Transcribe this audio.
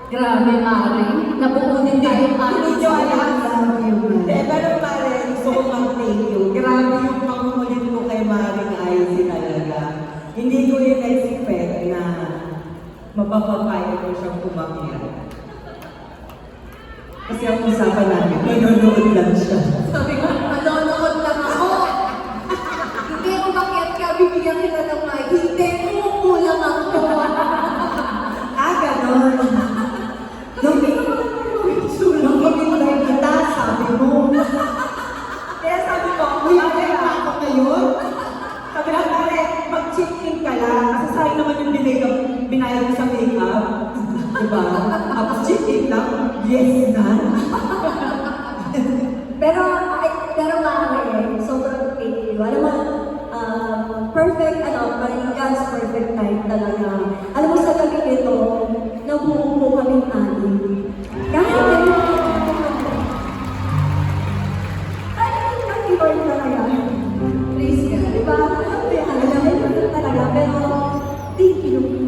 Grabe, Mari. Nabuo din tayo, Mari. Hindi nyo alam. Pero pare, gusto ko mag-thank you. Grabe yung pangulit ko kay Maring Icy talaga. Hindi ko rin expect na mapapapayag ko siyang kumakyat. Kasi ang usapan namin, manonood lang siya. Sabi ko, manonood lang ako. Hindi, umakyat ka, bibigyan kita ng mic. Hindi, kumukulang ako. Ganon. Nung pinintay kita, sabi mo. Kaya sabi ko, uy, okay pa ako ngayon? Sabi lang, pare, mag-chip in ka lang. Kasi sa'yo naman yung binayad mo sa make-up. Diba? Tapos chip in lang, yes na. Pero Mari, sobrang thank you. Alam mo, perfect, parang God's perfect time talaga. Alam mo, sa gabi ito, nabuo po kami anim. Kahit Lord talaga. Praise God. Diba? Alam mo yan, talaga. Pero, thank you.